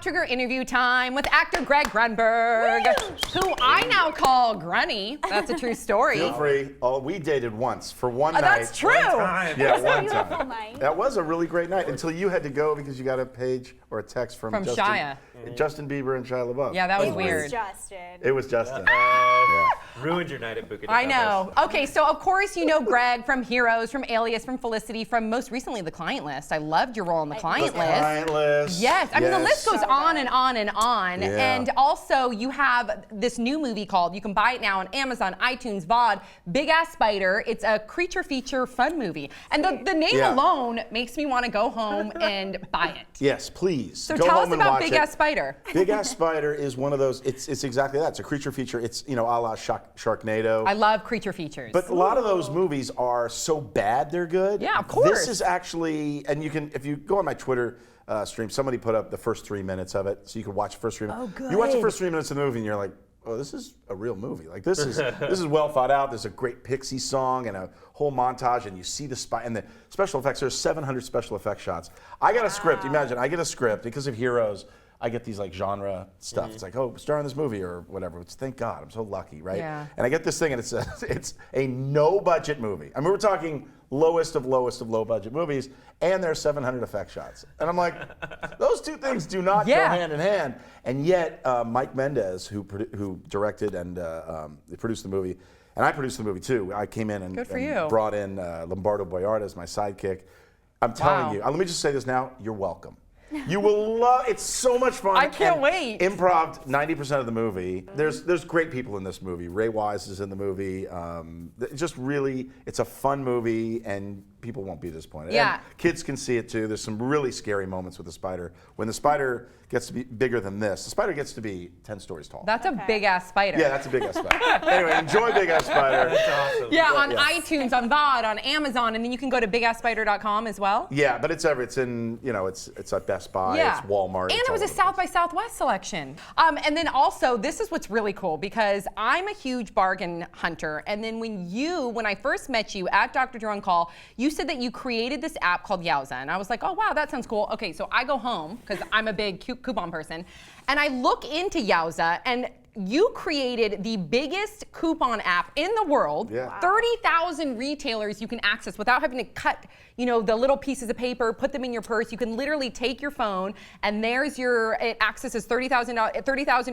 Pop Trigger interview time with actor Grunberg, who I now call Grunny. That's a true story. Feel free. Oh, we dated once for one night. That's true. Yeah, one beautiful time. night. That was a really great night until you had to go because you got a page or a text from Justin Bieber and Shia LaBeouf. Yeah, that was It weird. was Justin. It was Justin. Ruined your night at Buca di I know. Beppo's. Okay, so of course you know Greg from Heroes, from Alias, from Felicity, from most recently The Client List. I loved your role in The Client List. Client List. Yes, I mean the list goes So on good. and on and on. Yeah. And also you have this new movie called, you can buy it now on Amazon, iTunes, VOD, Big Ass Spider. It's a creature feature fun movie. And the name Yeah. alone makes me want to go home and buy it. Yes, please. So Go tell home us and about watch Big it. Ass Spider. Big Ass Spider is one of those. It's exactly that. It's a creature feature. It's a la Sharknado. I love creature features. But a lot of those movies are so bad they're good. Yeah, of course. This is actually, and you can, if you go on my Twitter stream, somebody put up the first 3 minutes of it, so you can watch the first 3 minutes. Oh, good. You watch the first 3 minutes of the movie, and you're like, oh, this is a real movie. Like this is well thought out. There's a great Pixie song and a whole montage, and you see the and the special effects. There's 700 special effect shots. I got a script. Imagine I get a script because of Heroes. I get these like genre stuff. It's like, oh, star in this movie or whatever. It's, thank God, I'm so lucky, right? Yeah. And I get this thing, and it's a no budget movie. I mean, we're talking lowest of low budget movies, and there's 700 effect shots. And I'm like, those two things do not go hand in hand. And yet, Mike Mendez, who directed and produced the movie, and I produced the movie too. I came in and brought in Lombardo Boyarda as my sidekick. I'm telling you, let me just say this now, you're welcome. You will love. It's so much fun. I can't wait. Improv 90% of the movie. There's great people in this movie. Ray Wise is in the movie. Just really, it's a fun movie, and people won't be disappointed. Yeah. And kids can see it too. There's some really scary moments with the spider. When the spider gets to be bigger than this, the spider gets to be 10 stories tall. That's a big ass spider. Yeah, that's a big ass spider. Anyway, enjoy Big Ass Spider. That's awesome. Yeah, on iTunes, on VOD, on Amazon, and then you can go to bigasspider.com as well. Yeah, but it's in it's at Best Buy, it's Walmart. And it's it was all a over South by Southwest selection. And then also, this is what's really cool because I'm a huge bargain hunter. And then when I first met you at Dr. Drew on Call, you said that you created this app called Yowza. And I was like, oh, wow, that sounds cool. Okay, so I go home because I'm a big coupon person. And I look into Yowza, and you created the biggest coupon app in the world. Yeah. Wow. 30,000 retailers you can access without having to cut, the little pieces of paper, put them in your purse. You can literally take your phone, and it accesses 30,000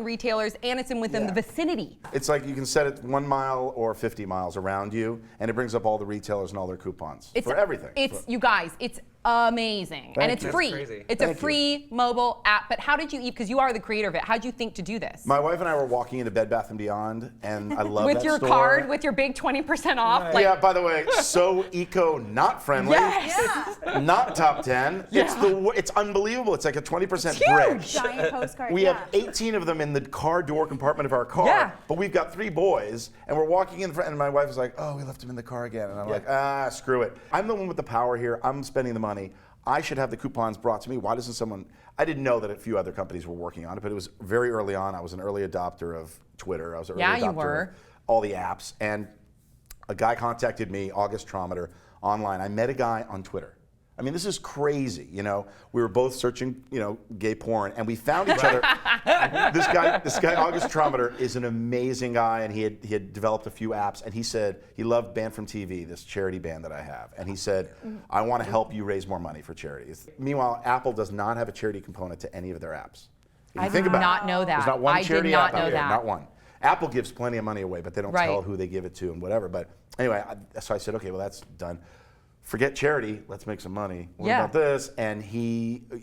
retailers, and it's within the vicinity. It's like you can set it 1 mile or 50 miles around you, and it brings up all the retailers and all their coupons for everything. You guys, it's amazing. And it's free. Crazy. It's a free mobile app. But how did you, because you are the creator of it, how did you think to do this? My wife and I were walking into Bed Bath & Beyond, and I love with that your store. card, with your big 20% off. Yeah, by the way, so eco not friendly. Yes. Not top 10. Yeah. It's unbelievable. It's like a 20% It's brick. huge. Giant postcard. We have 18 of them in the car door compartment of our car. Yeah. But we've got 3 boys, and we're walking in front, and my wife is like, oh, we left them in the car again. And I'm like, screw it. I'm the one with the power here. I'm spending the money. I should have the coupons brought to me. Why doesn't someone? I didn't know that a few other companies were working on it, but it was very early on. I was an early adopter of Twitter. I was an early adopter of all the apps. And a guy contacted me, August Trometer, online. I met a guy on Twitter. I mean, this is crazy, We were both searching, gay porn, and we found each other. This guy, August Trometer, is an amazing guy, and he had developed a few apps, and he said he loved Band from TV, this charity band that I have, and he said, I want to help you raise more money for charities. Meanwhile, Apple does not have a charity component to any of their apps. I did not know that. There's not one charity app out there, that. not one. Apple gives plenty of money away, but they don't tell who they give it to and whatever. But anyway, so I said, okay, well, that's done. Forget charity, let's make some money. What about this? And he, the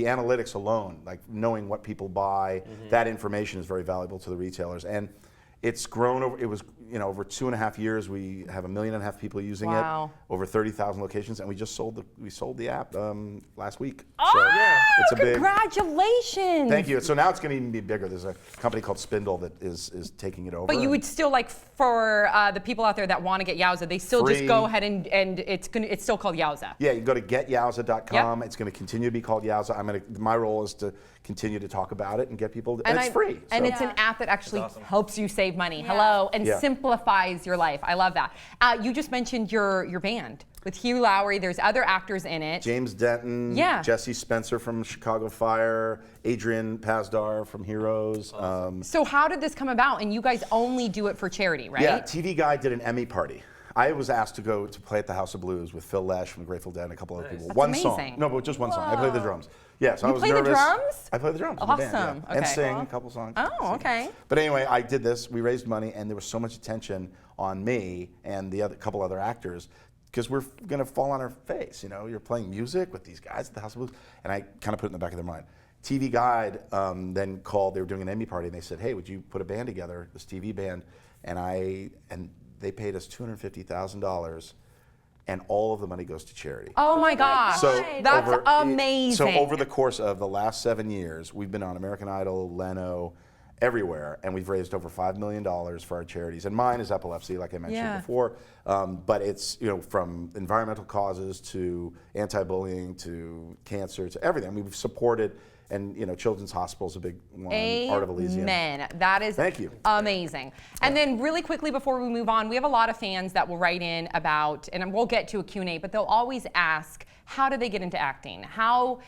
analytics alone, like knowing what people buy, that information is very valuable to the retailers. And it's grown over, it was, over 2.5 years, we have 1.5 million people using it, over 30,000 locations, and we just sold the app last week. Oh, so, it's a congratulations! Thank you. So now it's going to even be bigger. There's a company called Spindle that is taking it over. But you would still for the people out there that want to get Yowza, they still just go ahead and it's still called Yowza. Yeah, you go to getyowza.com. It's going to continue to be called Yowza. My role is to continue to talk about it and get people. And it's free. And so. it's an app that actually helps you save money. Hello, and simple. simplifies your life. I love that. You just mentioned your band with Hugh Lowry. There's other actors in it. James Denton, Jesse Spencer from Chicago Fire, Adrian Pazdar from Heroes. So how did this come about? And you guys only do it for charity, right? Yeah, TV Guide did an Emmy party. I was asked to go to play at the House of Blues with Phil Lesh from Grateful Dead and a couple other people. That's one amazing. song. No, but just one song. I played the drums. Yeah, so I was play nervous. the drums? I play the drums in the band, Awesome. yeah. And Okay. sing a couple songs. Oh, okay. But anyway, I did this. We raised money, and there was so much attention on me and the other couple other actors because we're going to fall on our face. You know, you're playing music with these guys at the House of Blues, and I kind of put it in the back of their mind. TV Guide then called. They were doing an Emmy party, and they said, "Hey, would you put a band together, this TV band?" And they paid us $250,000. And all of the money goes to charity. Oh my gosh, So that's amazing. So over the course of the last 7 years, we've been on American Idol, Leno, everywhere, and we've raised over $5 million for our charities. And mine is epilepsy, like I mentioned before. But it's from environmental causes to anti-bullying to cancer to everything. I mean, we've supported. And Children's Hospital is a big one. Art of Elysium. Amen. That is Thank you. Amazing. And then really quickly before we move on, we have a lot of fans that will write in about, and we'll get to a Q&A, but they'll always ask, how do they get into acting? How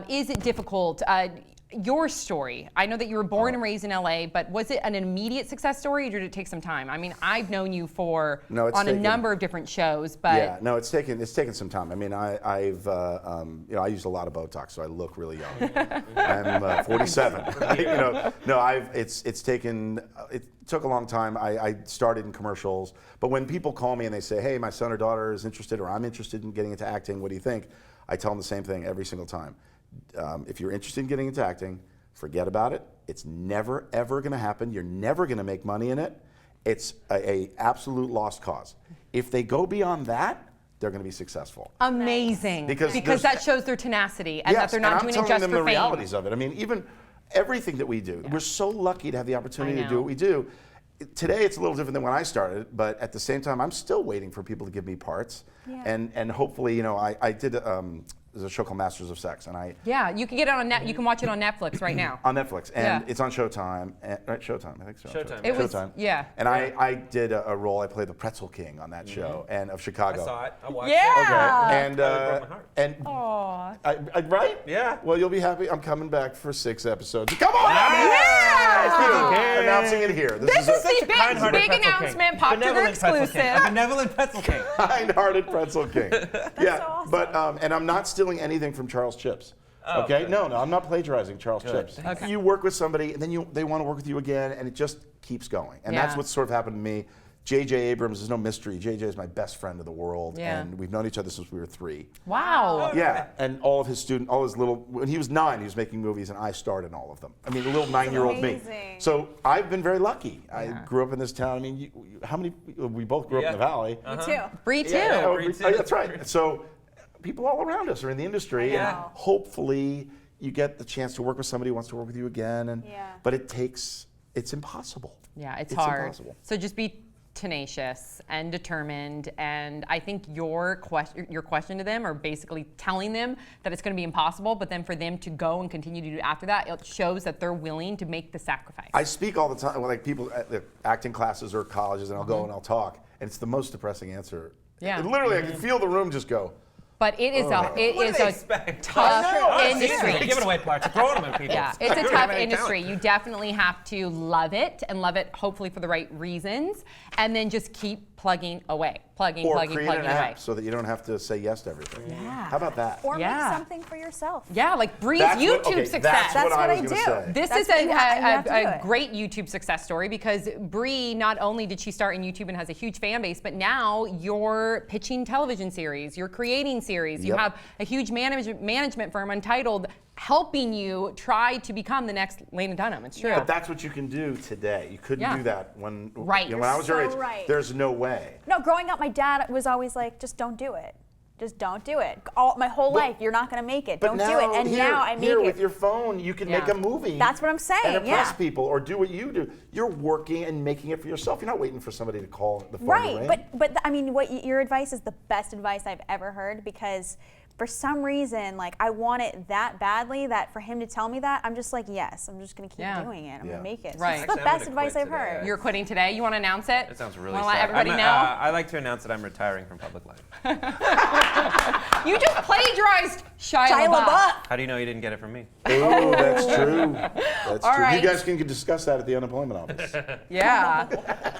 is it difficult? Your story, I know that you were born and raised in LA, but was it an immediate success story or did it take some time? I mean, I've known you on a number of different shows, but yeah, no, it's taken some time. I mean, I used a lot of Botox, so I look really young. I'm 47. It took a long time. I started in commercials, but when people call me and they say, "Hey, my son or daughter is interested, or I'm interested in getting into acting, what do you think?" I tell them the same thing every single time. If you're interested in getting into acting, forget about it. It's never, ever going to happen. You're never going to make money in it. It's a absolute lost cause. If they go beyond that, they're going to be successful. Amazing. Because that shows their tenacity and yes, that they're not doing it just for fame. I'm telling them the realities of it. I mean, even everything that we do, we're so lucky to have the opportunity to do what we do. Today it's a little different than when I started, but at the same time, I'm still waiting for people to give me parts. Yeah. And hopefully, I did. There's a show called Masters of Sex, and you can get it on you can watch it on Netflix right now. On Netflix, and it's on Showtime. Right, Showtime, I think so. Showtime. It was, Showtime. yeah. And I did a role. I played the Pretzel King on that show, and of Chicago. I saw it. I watched it. Okay. And broke my and right? Yeah. Well, you'll be happy. I'm coming back for 6 episodes. Come on! Yeah! Announcing it here. This is the big announcement, Pop Sugar exclusive. A benevolent Pretzel King. Kind-hearted Pretzel King. That's so awesome. But and I'm not stealing anything from Charles Chips. Okay? No, I'm not plagiarizing Charles Chips. Okay. You work with somebody, and then they want to work with you again, and it just keeps going. And that's what's sort of happened to me. J.J. Abrams is no mystery. J.J. is my best friend in the world, and we've known each other since we were 3. Wow. Yeah, and all his little, when he was 9, he was making movies, and I starred in all of them. I mean, the little 9-year-old me. So I've been very lucky. I grew up in this town. I mean, we both grew up in the Valley. Me too. Bree too. That's right. So people all around us are in the industry, and hopefully you get the chance to work with somebody who wants to work with you again. But it's impossible. Yeah, it's hard. Impossible. So just be tenacious and determined, and I think your question to them are basically telling them that it's going to be impossible, but then for them to go and continue to do after that, it shows that they're willing to make the sacrifice. I speak all the time, like people at the acting classes or colleges, and I'll go and I'll talk, and it's the most depressing answer. Yeah. Literally, I can feel the room just go. But it is a tough industry. You're giving away parts, throwing them at people. Yeah, it's a tough industry. You definitely have to love it and love it hopefully for the right reasons, and then just keep plugging away, plugging create an away. app so that you don't have to say yes to everything. Yeah. How about that? Or make something for yourself. Yeah, like Bree's YouTube success. That's what I was do. gonna say. This is a great YouTube success story because Bree, not only did she start in YouTube and has a huge fan base, but now you're pitching television series, you're creating series, you have a huge management firm, Untitled, helping you try to become the next Lena Dunham. It's true. But that's what you can do today. You couldn't do that when Right. when I was your age. Right. There's no way. No, growing up, my dad was always like, just don't do it. Just don't do it. My whole life, you're not going to make it. Don't do it. And now I make it. With your phone, you can make a movie. That's what I'm saying. And impress people, or do what you do. You're working and making it for yourself. You're not waiting for somebody to call the phone. Right. But I mean, your advice is the best advice I've ever heard because for some reason, like I want it that badly that for him to tell me that, I'm just like, yes, I'm just gonna keep doing it. I'm gonna make it. So Right. it's the Actually, I'm best gonna advice quit I've heard. today. You're quitting today. You want to announce it? That sounds really Wanna sad. let everybody know? I like to announce that I'm retiring from public life. You just plagiarized Shia Shia LaBeouf. LaBeouf. How do you know you didn't get it from me? Oh, that's true. That's All true. right. You guys can discuss that at the unemployment office. Yeah.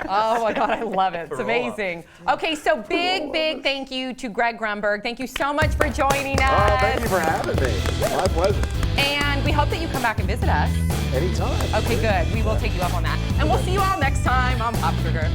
Oh my God, I love it. It's For amazing. Okay, so big thank you to Greg Grunberg. Thank you so much for joining us. Oh, thank you for having me. My pleasure. And we hope that you come back and visit us. Anytime. Okay, good. We will take you up on that. And we'll see you all next time on Pop Sugar.